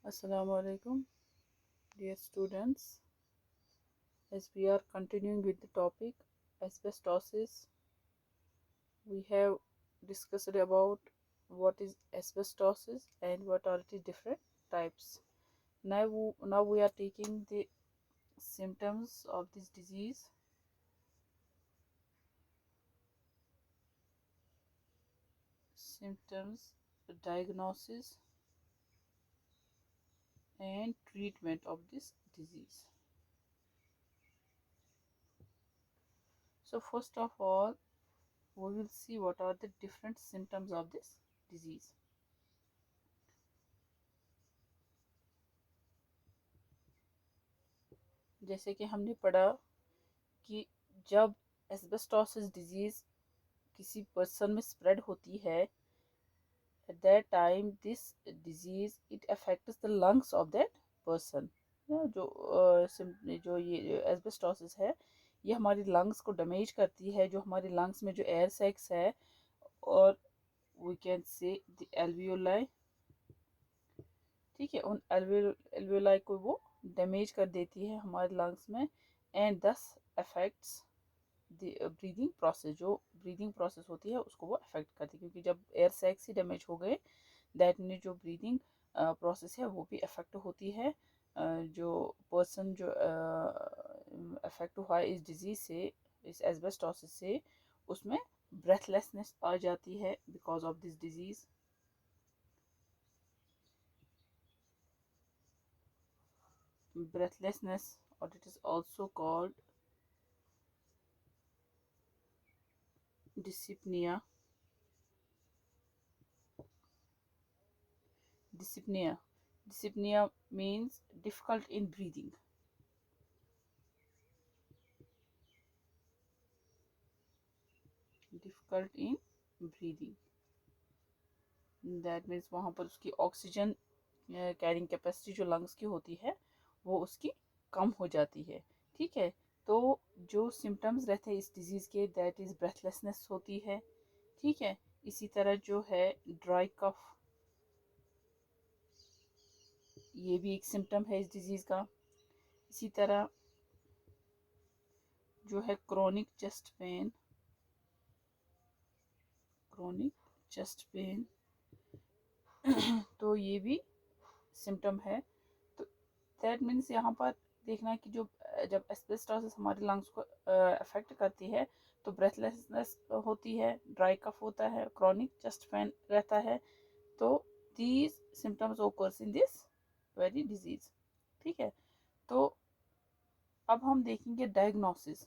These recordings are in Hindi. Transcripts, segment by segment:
Assalamu alaikum, dear students. As we are continuing with the topic asbestosis, we have discussed about what is asbestosis and what are its different types. Now we are taking the symptoms of this disease. Symptoms, diagnosis, and treatment of this disease. So first of all, we will see what are the different symptoms of this disease. जैसे कि हमने पढ़ा कि जब एस्बेस्टोसिस डिजीज किसी पर्सन में स्प्रेड होती है, at that time this disease it affects the lungs of that person. जो ये एस्बेस्टोसिस है ये हमारी लंग्स को डैमेज करती है, जो हमारी लंग्स में जो एयर सैक्स है और we can say the alveoli, ठीक है, उन एल्वियोलाई को वो डैमेज कर देती है हमारे लंग्स में एंड दस अफेक्ट्स ब्रीदिंग प्रोसेस, जो ब्रीदिंग प्रोसेस होती है उसको वो अफेक्ट करती है, क्योंकि जब एयर सैक्स ही डैमेज हो गए दैट मीन जो ब्रीदिंग प्रोसेस है वो भी अफेक्ट होती है. जो पर्सन जो अफेक्ट हुआ है इस डिजीज़ से, इस एस्बेस्टोसिस से, उसमें ब्रेथलेसनेस आ जाती है because of this disease. Breathlessness, or it is also called dyspnea. Dyspnea means difficult in breathing. Difficult in breathing. That means वहाँ पर उसकी ऑक्सीजन कैरिंग कैपेसिटी जो लंग्स की होती है वो उसकी कम हो जाती है. ठीक है, तो जो सिम्टम्स रहते हैं इस डिजीज़ के दैट इज़ ब्रेथलेसनेस होती है. ठीक है, इसी तरह जो है ड्राई कफ, ये भी एक सिम्टम है इस डिजीज़ का. इसी तरह जो है क्रोनिक चेस्ट पेन तो ये भी सिम्टम है. तो दैट मीन्स यहाँ पर देखना कि जो जब एस्बेस्टोसिस हमारे लंग्स को अफेक्ट करती है तो ब्रेथलेसनेस होती है, ड्राई कफ होता है, क्रोनिक चेस्ट पेन रहता है. तो these symptoms occurs in this very disease. ठीक है, तो अब हम देखेंगे डायग्नोसिस.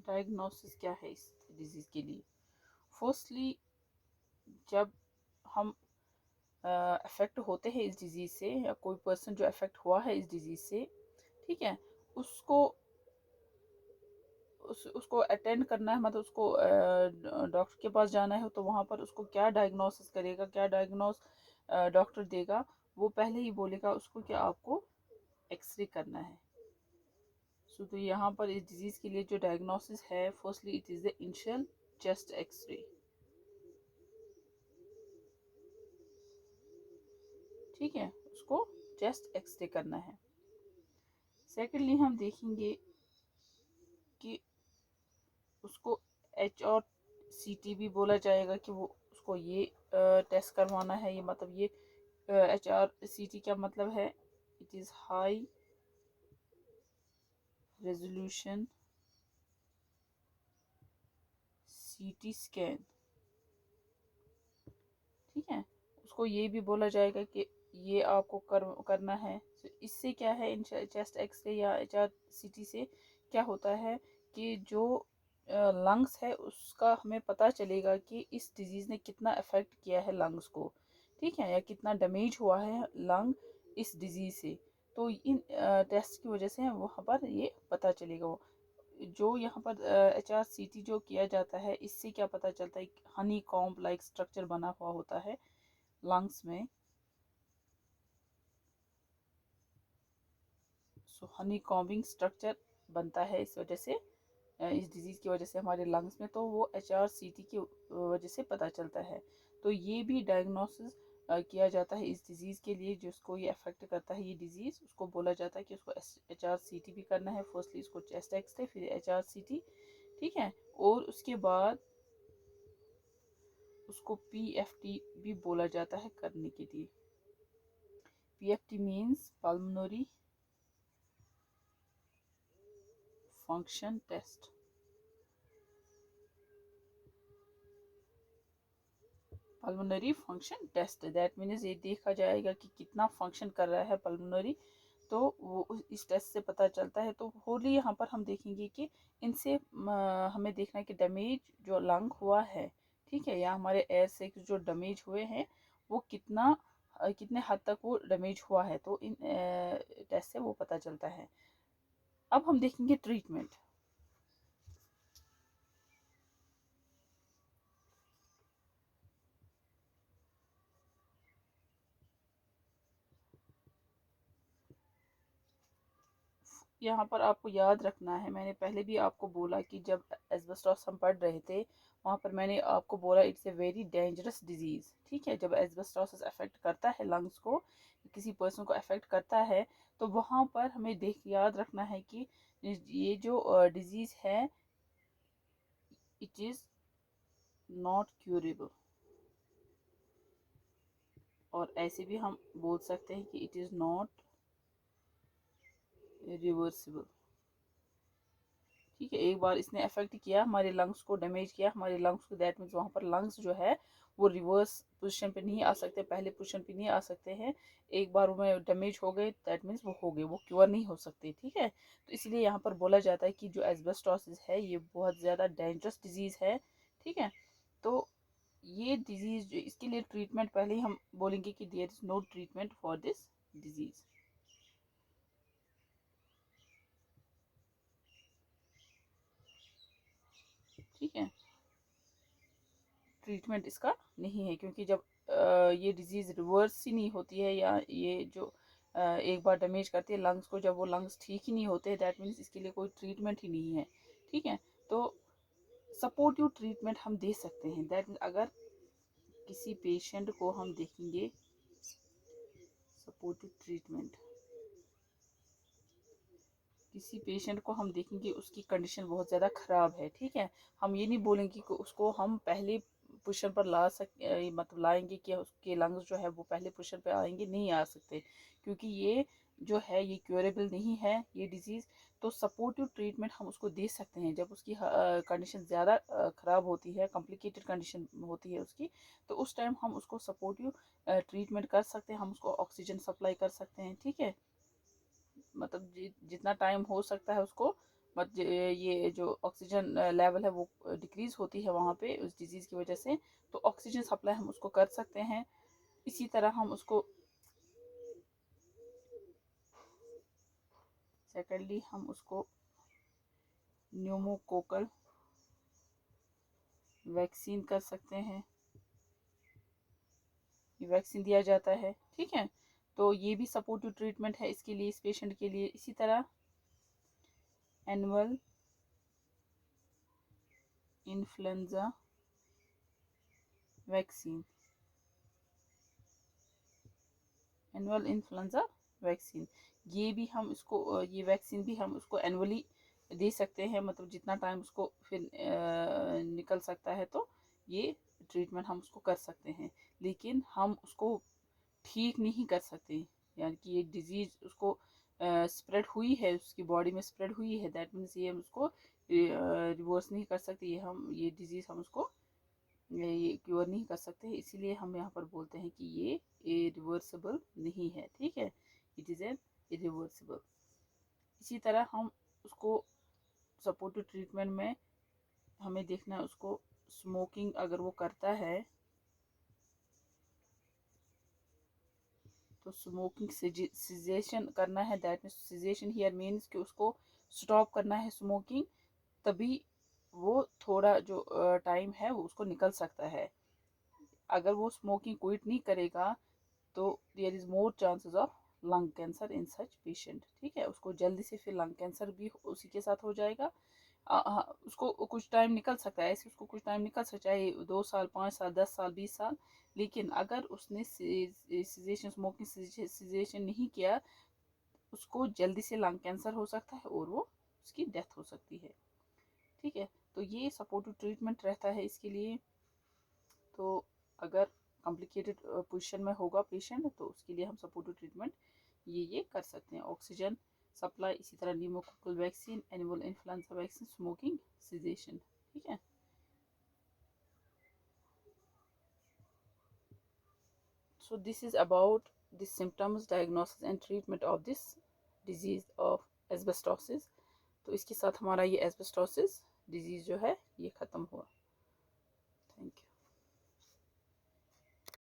डायग्नोसिस क्या है इस डिजीज़ के लिए. फर्स्टली जब हम अफेक्ट होते हैं इस डिज़ीज़ से, या कोई पर्सन जो अफेक्ट हुआ है इस डिज़ीज़ से, ठीक है, उसको उसको अटेंड करना है, मतलब उसको डॉक्टर के पास जाना है, तो वहाँ पर उसको क्या डायग्नोसिस करेगा, क्या डायग्नोस डॉक्टर देगा, वो पहले ही बोलेगा उसको कि आपको एक्सरे करना है. तो यहाँ पर इस डिजीज़ के लिए जो डायग्नोसिस है, firstly it is the initial chest x-ray. ठीक है, उसको चेस्ट एक्सरे करना है. सेकेंडली हम देखेंगे कि उसको HRCT भी बोला जाएगा कि वो उसको ये टेस्ट करवाना है. ये मतलब ये HRCT क्या मतलब है, it is high resolution CT scan. ठीक है, उसको ये भी बोला जाएगा कि ये आपको करना है. तो इससे क्या है, इन चेस्ट एक्सरे या HRCT से क्या होता है कि जो लंग्स है उसका हमें पता चलेगा कि इस डिजीज़ ने कितना अफेक्ट किया है लंग्स को. ठीक है, या कितना डैमेज हुआ है लंग इस डिजीज़ से. तो इन टेस्ट की वजह से वहाँ पर ये पता चलेगा. जो यहाँ पर HRCT जो किया जाता है, इससे क्या पता चलता है, हनी कॉम्ब लाइक स्ट्रक्चर बना हुआ होता है लंग्स में. सो हनी कॉम्बिंग स्ट्रक्चर बनता है इस वजह से, इस डिज़ीज़ की वजह से हमारे लंग्स में, तो वो HRCT की वजह से पता चलता है। तो ये भी डायग्नोसिस किया जाता है इस डिज़ीज़ के लिए, जिसको ये अफेक्ट करता है ये डिज़ीज़, उसको बोला जाता है कि उसको HRCT भी करना है। फर्स्टली उसको चेस्ट एक्सरे, फिर HRCT, ठीक है, और उसके बाद उसको PFT भी बोला जाता है करने के लिए। PFT means pulmonary function test. Pulmonary function test, that means ये देखा जाएगा कि कितना फंक्शन कर रहा है पल्मोनरी, तो वो इस टेस्ट से पता चलता है। तो होली यहाँ पर हम देखेंगे कि इनसे हमें देखना है कि डैमेज जो लंग हुआ है, ठीक है, या हमारे एयर से जो डैमेज हुए हैं वो कितने हद तक वो डैमेज हुआ है, तो इन टेस्ट से वो पता चलता है। अब हम देखेंगे ट्रीटमेंट। यहाँ पर आपको याद रखना है, मैंने पहले भी आपको बोला कि जब एस्बेस्टोस हम पढ़ रहे थे वहाँ पर मैंने आपको बोला it's a very dangerous disease, ठीक है। जब एस्बेस्टोस अफेक्ट करता है लंग्स को, किसी पर्सन को अफेक्ट करता है, तो वहाँ पर हमें याद रखना है कि ये जो डिजीज़ है इट इज़ नॉट क्यूरेबल, और ऐसे भी हम बोल सकते हैं कि इट इज़ नॉट रिवर्सिबल, ठीक है। एक बार इसने अफेक्ट किया हमारे लंग्स को, डैमेज किया हमारे लंग्स को, दैट मीन्स वहाँ पर लंग्स जो है वो रिवर्स पोजीशन पे नहीं आ सकते, पहले पोजीशन पे नहीं आ सकते हैं। एक बार वो डैमेज हो गए दैट मीन्स वो हो गए, वो क्योर नहीं हो सकते, ठीक है। तो इसलिए यहाँ पर बोला जाता है कि जो एस्बेस्टोसिस है ये बहुत ज़्यादा डेंजरस डिजीज़ है, ठीक है। तो ये डिजीज़, इसके लिए ट्रीटमेंट पहले ही हम बोलेंगे कि there is no treatment for this disease, ठीक है। ट्रीटमेंट इसका नहीं है, क्योंकि जब ये डिज़ीज़ रिवर्स ही नहीं होती है, या ये जो एक बार डैमेज करती है लंग्स को, जब वो लंग्स ठीक ही नहीं होते, दैट मीन्स इसके लिए कोई ट्रीटमेंट ही नहीं है, ठीक है। तो सपोर्टिव ट्रीटमेंट हम दे सकते हैं, दैट मीन्स अगर किसी पेशेंट को हम देखेंगे सपोर्टिव ट्रीटमेंट, किसी पेशेंट को हम देखेंगे उसकी कंडीशन बहुत ज़्यादा ख़राब है, ठीक है, हम ये नहीं बोलेंगे कि उसको हम पहले पोजीशन पर मतलब लाएंगे कि उसके लंग्स जो है वो पहले पोजीशन पर आएंगे, नहीं आ सकते, क्योंकि ये जो है ये क्योरेबल नहीं है ये डिज़ीज़। तो सपोर्टिव ट्रीटमेंट हम उसको दे सकते हैं जब उसकी कंडीशन ज़्यादा ख़राब होती है, कॉम्प्लिकेटेड कंडीशन होती है उसकी, तो उस टाइम हम उसको सपोर्टिव ट्रीटमेंट कर सकते हैं, हम उसको ऑक्सीजन सप्लाई कर सकते हैं, ठीक है। मतलब जितना टाइम हो सकता है उसको, ये जो ऑक्सीजन लेवल है वो डिक्रीज होती है वहाँ पे उस डिजीज़ की वजह से, तो ऑक्सीजन सप्लाई हम उसको कर सकते हैं। इसी तरह हम उसको सेकेंडली हम उसको न्यूमोकोकल वैक्सीन कर सकते हैं, ये वैक्सीन दिया जाता है, ठीक है। तो ये भी सपोर्टिव ट्रीटमेंट है इसके लिए, इस पेशेंट के लिए। इसी तरह annual influenza vaccine, annual influenza vaccine, ये भी हम इसको ये वैक्सीन भी हम उसको एनुअली दे सकते हैं, मतलब जितना टाइम उसको फिर निकल सकता है, तो ये ट्रीटमेंट हम उसको कर सकते हैं। लेकिन हम उसको ठीक नहीं कर सकते, यानी कि ये डिजीज़ उसको स्प्रेड हुई है, उसकी बॉडी में स्प्रेड हुई है, दैट मीन्स ये हम उसको रिवर्स नहीं कर सकते, ये डिजीज़ हम उसको ये क्योर नहीं कर सकते, इसीलिए हम यहाँ पर बोलते हैं कि ये रिवर्सिबल नहीं है, ठीक है, इट इज़ एन इरिवर्सिबल। इसी तरह हम उसको सपोर्टिव ट्रीटमेंट में हमें देखना है उसको स्मोकिंग अगर वो करता है तो स्मोकिंग सिजेशन करना है, that means caseation here means कि उसको स्टॉप करना है स्मोकिंग, तभी वो थोड़ा जो टाइम है वो उसको निकल सकता है। अगर वो स्मोकिंग क्विट नहीं करेगा तो there is more chances of lung cancer in such patient. ठीक है, उसको जल्दी से फिर लंग कैंसर भी उसी के साथ हो जाएगा। उसको कुछ टाइम निकल सकता है, ऐसे उसको कुछ टाइम निकल सकता है, चाहे 2 साल, 5 साल, 10 साल, 20 साल। लेकिन अगर उसने सीजेशन, स्मोकिंग सीजेशन नहीं किया, उसको जल्दी से लंग कैंसर हो सकता है और वो उसकी डेथ हो सकती है। ठीक है, तो ये सपोर्टिव ट्रीटमेंट रहता है इसके लिए। तो अगर कॉम्प्लिकेटेड पोजीशन में होगा पेशेंट, तो उसके लिए हम सपोर्टिव ट्रीटमेंट ये कर सकते हैं। ऑक्सीजन सप्लाई, इसी तरह pneumococcal vaccine, animal influenza vaccine, smoking cessation. ठीक है, so this is about the symptoms, diagnosis and treatment of this disease of asbestosis। तो इसके साथ हमारा ये एस्बेस्टोसिस डिजीज़ जो है ये ख़त्म हुआ।